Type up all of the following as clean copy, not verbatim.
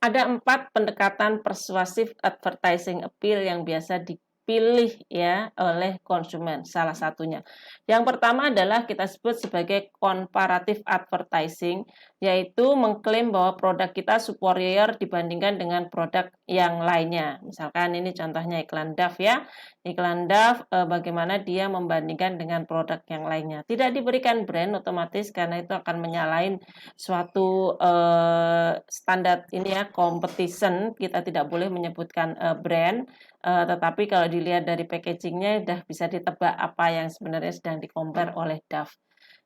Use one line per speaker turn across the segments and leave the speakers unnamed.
Ada 4 pendekatan persuasif advertising appeal yang biasa dipilih ya oleh konsumen, salah satunya. Yang pertama adalah kita sebut sebagai comparative advertising, yaitu mengklaim bahwa produk kita superior dibandingkan dengan produk yang lainnya. Misalkan ini contohnya iklan Dove ya. Iklan Dove bagaimana dia membandingkan dengan produk yang lainnya. Tidak diberikan brand otomatis karena itu akan menyalahin suatu standar ini ya competition, kita tidak boleh menyebutkan brand, tetapi kalau dilihat dari packagingnya sudah bisa ditebak apa yang sebenarnya sedang di-compare oleh Dove.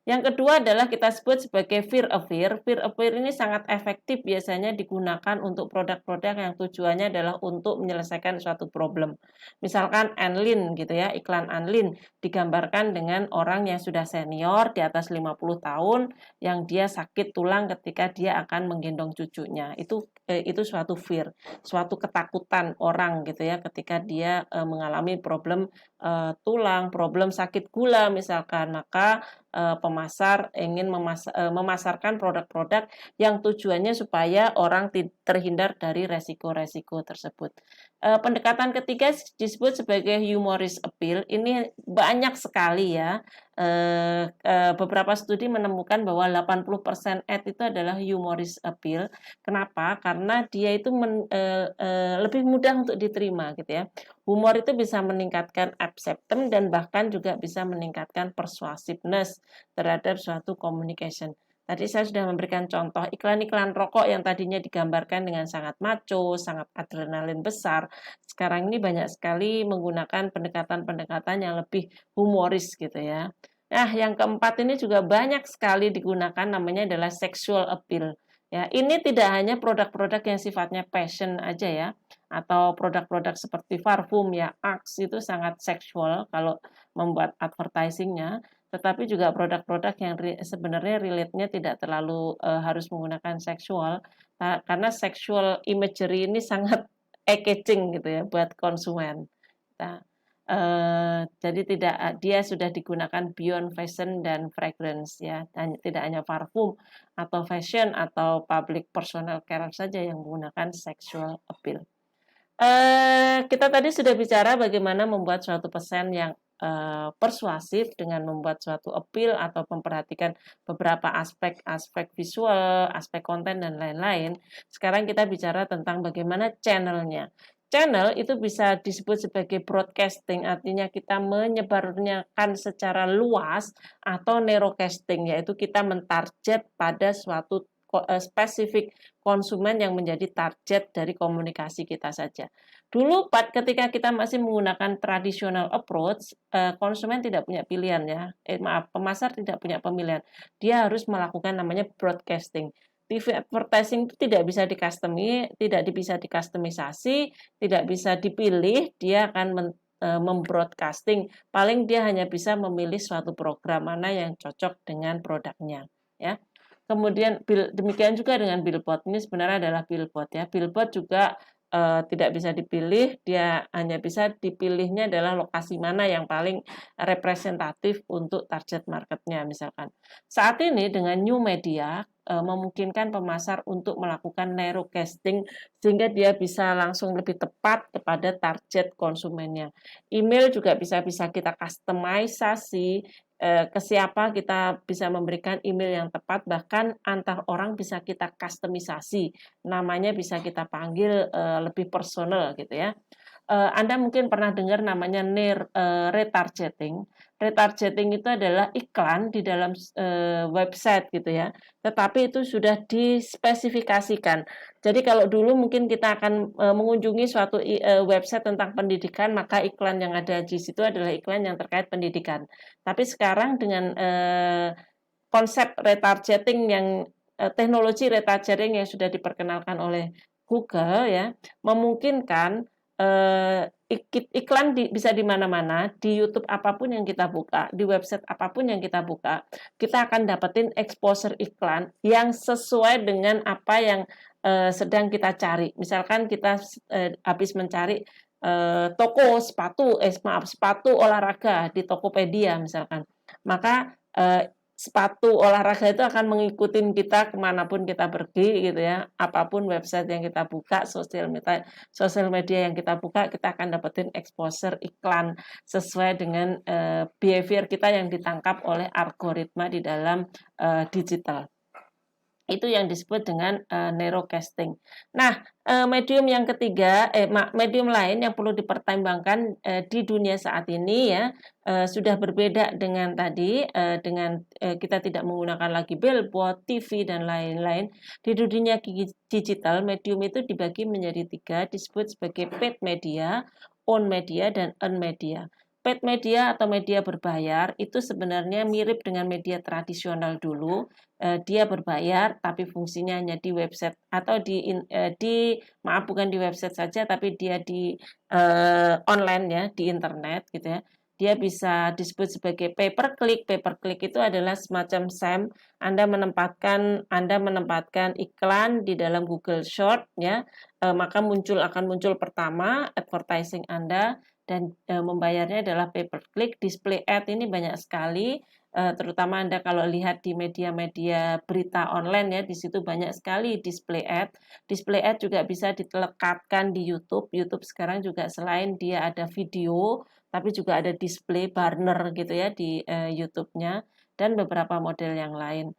Yang kedua adalah kita sebut sebagai fear aware. Fear aware ini sangat efektif biasanya digunakan untuk produk-produk yang tujuannya adalah untuk menyelesaikan suatu problem. Misalkan Anlin gitu ya, iklan Anlin digambarkan dengan orang yang sudah senior di atas 50 tahun yang dia sakit tulang ketika dia akan menggendong cucunya. Itu suatu fear, suatu ketakutan orang gitu ya ketika dia mengalami problem tulang, problem sakit gula misalkan, maka pemasar ingin memasarkan produk-produk yang tujuannya supaya orang terhindar dari resiko-resiko tersebut. Pendekatan ketiga disebut sebagai humoris appeal. Ini banyak sekali ya. Beberapa studi menemukan bahwa 80% ad itu adalah humoris appeal. Kenapa? Karena dia itu lebih mudah untuk diterima gitu ya. Humor itu bisa meningkatkan acceptance dan bahkan juga bisa meningkatkan persuasiveness terhadap suatu communication. Tadi saya sudah memberikan contoh iklan-iklan rokok yang tadinya digambarkan dengan sangat macho, sangat adrenalin besar. Sekarang ini banyak sekali menggunakan pendekatan-pendekatan yang lebih humoris gitu ya. Nah, yang keempat ini juga banyak sekali digunakan namanya adalah sexual appeal. Ya, ini tidak hanya produk-produk yang sifatnya passion aja ya, atau produk-produk seperti parfum ya, Axe itu sangat seksual kalau membuat advertisingnya, tetapi juga produk-produk yang sebenarnya relate-nya tidak terlalu harus menggunakan seksual, karena sexual imagery ini sangat eye-catching gitu ya buat konsumen. Nah, jadi dia sudah digunakan beyond fashion dan fragrance ya, tidak hanya parfum atau fashion atau public personal care saja yang menggunakan sexual appeal. Kita tadi sudah bicara bagaimana membuat suatu pesan yang persuasif dengan membuat suatu appeal atau memperhatikan beberapa aspek visual, aspek konten dan lain-lain. Sekarang kita bicara tentang bagaimana channelnya. Channel itu bisa disebut sebagai broadcasting, artinya kita menyebarkan secara luas, atau narrowcasting, yaitu kita mentarget pada suatu spesifik konsumen yang menjadi target dari komunikasi kita saja. Dulu ketika kita masih menggunakan traditional approach, konsumen tidak punya pilihan ya. Pemasar tidak punya pilihan. Dia harus melakukan namanya broadcasting. TV advertising itu tidak bisa dikustomisasi, tidak bisa dipilih, dia akan membroadcasting. Paling dia hanya bisa memilih suatu program mana yang cocok dengan produknya, ya. Kemudian demikian juga dengan billboard. Ini sebenarnya adalah billboard ya. Billboard juga tidak bisa dipilih, dia hanya bisa dipilihnya adalah lokasi mana yang paling representatif untuk target marketnya misalkan. Saat ini dengan new media memungkinkan pemasar untuk melakukan narrowcasting sehingga dia bisa langsung lebih tepat kepada target konsumennya. Email juga bisa kita customisasi, ke siapa kita bisa memberikan email yang tepat, bahkan antar orang bisa kita kustomisasi, namanya bisa kita panggil lebih personal gitu ya. Anda mungkin pernah dengar namanya retargeting. Retargeting itu adalah iklan di dalam website gitu ya, tetapi itu sudah dispesifikasikan. Jadi kalau dulu mungkin kita akan mengunjungi suatu website tentang pendidikan, maka iklan yang ada di situ adalah iklan yang terkait pendidikan. Tapi sekarang dengan konsep retargeting teknologi retargeting yang sudah diperkenalkan oleh Google ya, memungkinkan iklan bisa di mana-mana, di YouTube apapun yang kita buka, di website apapun yang kita buka, kita akan dapetin exposure iklan yang sesuai dengan apa yang sedang kita cari. Misalkan kita habis mencari toko sepatu olahraga di Tokopedia misalkan, maka sepatu olahraga itu akan mengikuti kita kemanapun kita pergi gitu ya. Apapun website yang kita buka, sosial media yang kita buka, kita akan dapetin exposure iklan sesuai dengan behavior kita yang ditangkap oleh algoritma di dalam digital. Itu yang disebut dengan narrowcasting. Nah, medium yang ketiga, medium lain yang perlu dipertimbangkan di dunia saat ini ya, sudah berbeda dengan tadi, dengan kita tidak menggunakan lagi billboard, TV dan lain-lain. Di dunia digital, medium itu dibagi menjadi 3, disebut sebagai paid media, owned media, dan earned media. Paid media atau media berbayar itu sebenarnya mirip dengan media tradisional dulu. Dia berbayar tapi fungsinya hanya di website atau maaf, bukan di website saja, tapi dia di online ya, di internet gitu ya. Dia bisa disebut sebagai pay per click. Pay per click itu adalah semacam SEM. Anda menempatkan iklan di dalam Google Short ya, maka akan muncul pertama advertising Anda, dan membayarnya adalah pay per click. Display ad ini banyak sekali, terutama Anda kalau lihat di media-media berita online ya, di situ banyak sekali display ad. Display ad juga bisa dilekatkan di YouTube. YouTube sekarang juga selain dia ada video, tapi juga ada display banner gitu ya di YouTube-nya, dan beberapa model yang lain.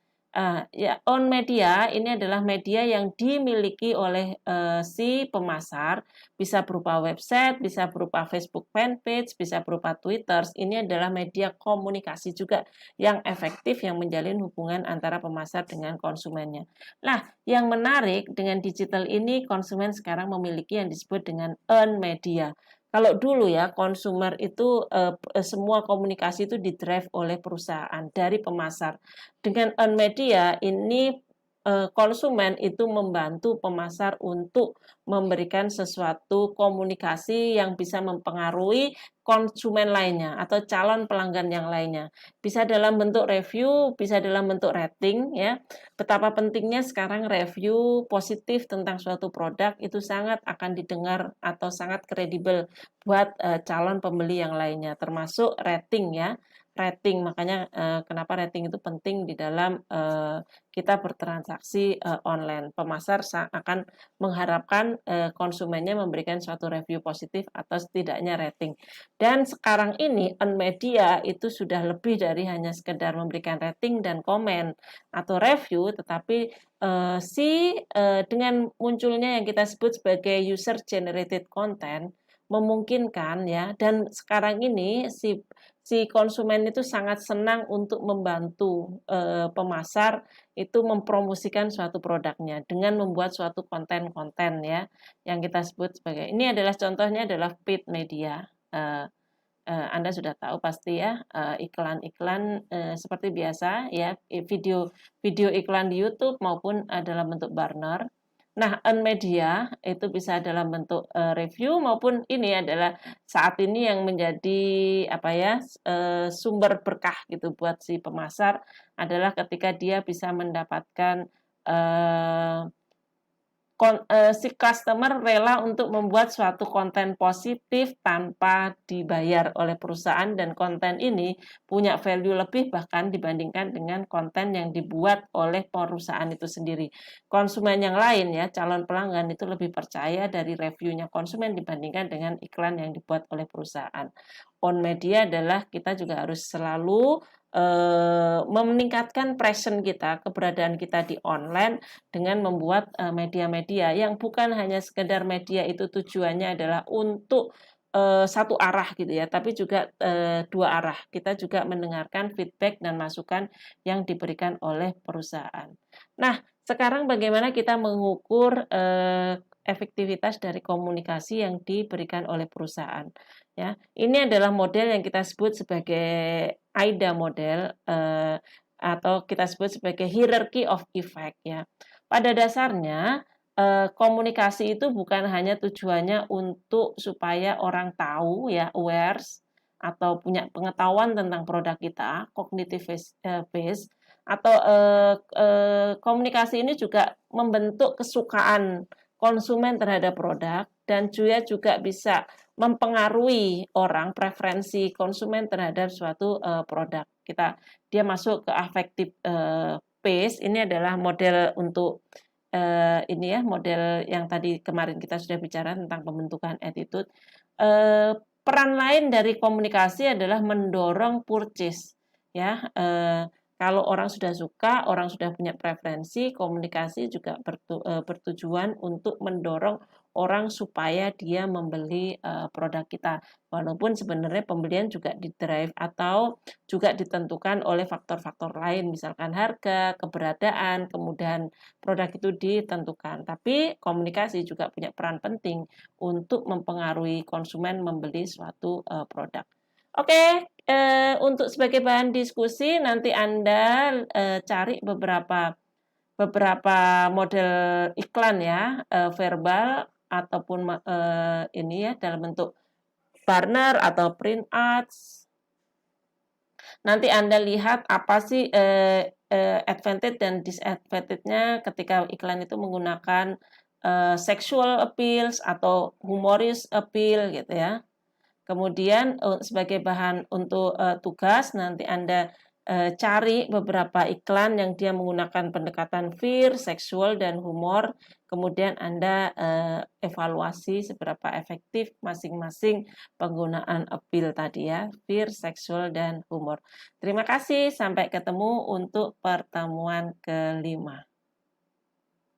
Ya, on media ini adalah media yang dimiliki oleh si pemasar, bisa berupa website, bisa berupa Facebook fanpage, bisa berupa Twitter. Ini adalah media komunikasi juga yang efektif, yang menjalin hubungan antara pemasar dengan konsumennya. Nah, yang menarik dengan digital ini, konsumen sekarang memiliki yang disebut dengan earned media. Kalau dulu ya, konsumer itu semua komunikasi itu didrive oleh perusahaan dari pemasar. Dengan earned media ini konsumen itu membantu pemasar untuk memberikan sesuatu komunikasi yang bisa mempengaruhi konsumen lainnya atau calon pelanggan yang lainnya. Bisa dalam bentuk review, bisa dalam bentuk rating ya. Betapa pentingnya sekarang review positif tentang suatu produk itu sangat akan didengar atau sangat kredibel buat calon pembeli yang lainnya, termasuk rating ya. Rating, makanya kenapa rating itu penting di dalam kita bertransaksi online. Pemasar akan mengharapkan konsumennya memberikan suatu review positif atau setidaknya rating. Dan sekarang ini earned media itu sudah lebih dari hanya sekedar memberikan rating dan komen atau review, tetapi dengan munculnya yang kita sebut sebagai user generated content memungkinkan ya, dan sekarang ini si konsumen itu sangat senang untuk membantu pemasar itu mempromosikan suatu produknya dengan membuat suatu konten-konten ya, yang kita sebut sebagai, ini adalah contohnya adalah paid media. Anda sudah tahu pasti ya, iklan-iklan seperti biasa ya, video iklan di YouTube maupun dalam bentuk banner. Nah, earned media itu bisa dalam bentuk review, maupun ini adalah saat ini yang menjadi apa ya, sumber berkah gitu buat si pemasar, adalah ketika dia bisa mendapatkan si customer rela untuk membuat suatu konten positif tanpa dibayar oleh perusahaan, dan konten ini punya value lebih bahkan dibandingkan dengan konten yang dibuat oleh perusahaan itu sendiri. Konsumen yang lain ya, calon pelanggan itu lebih percaya dari reviewnya konsumen dibandingkan dengan iklan yang dibuat oleh perusahaan. On media adalah kita juga harus selalu meningkatkan presence kita, keberadaan kita di online dengan membuat media-media yang bukan hanya sekedar media itu tujuannya adalah untuk satu arah gitu ya, tapi juga dua arah. Kita juga mendengarkan feedback dan masukan yang diberikan oleh perusahaan. Nah, sekarang bagaimana kita mengukur efektivitas dari komunikasi yang diberikan oleh perusahaan? Ya, ini adalah model yang kita sebut sebagai AIDA model, atau kita sebut sebagai hierarchy of effect ya. Pada dasarnya komunikasi itu bukan hanya tujuannya untuk supaya orang tahu ya, aware atau punya pengetahuan tentang produk kita, cognitive based, atau komunikasi ini juga membentuk kesukaan konsumen terhadap produk, dan juga bisa mempengaruhi orang preferensi konsumen terhadap suatu produk. Dia masuk ke affective pace. Ini adalah model untuk ini ya, model yang tadi kemarin kita sudah bicara tentang pembentukan attitude. Peran lain dari komunikasi adalah mendorong purchase, ya. Kalau orang sudah suka, orang sudah punya preferensi, komunikasi juga bertujuan untuk mendorong orang supaya dia membeli produk kita. Walaupun sebenarnya pembelian juga didrive atau juga ditentukan oleh faktor-faktor lain, misalkan harga, keberadaan, kemudian produk itu ditentukan. Tapi komunikasi juga punya peran penting untuk mempengaruhi konsumen membeli suatu produk. Oke, untuk sebagai bahan diskusi nanti Anda cari beberapa model iklan ya, verbal ataupun ini ya dalam bentuk banner atau print ads. Nanti Anda lihat apa sih advantage dan disadvantage-nya ketika iklan itu menggunakan sexual appeals atau humorous appeal gitu ya. Kemudian sebagai bahan untuk tugas nanti Anda cari beberapa iklan yang dia menggunakan pendekatan fear, seksual, dan humor. Kemudian Anda evaluasi seberapa efektif masing-masing penggunaan appeal tadi ya, fear, seksual, dan humor. Terima kasih, sampai ketemu untuk pertemuan kelima.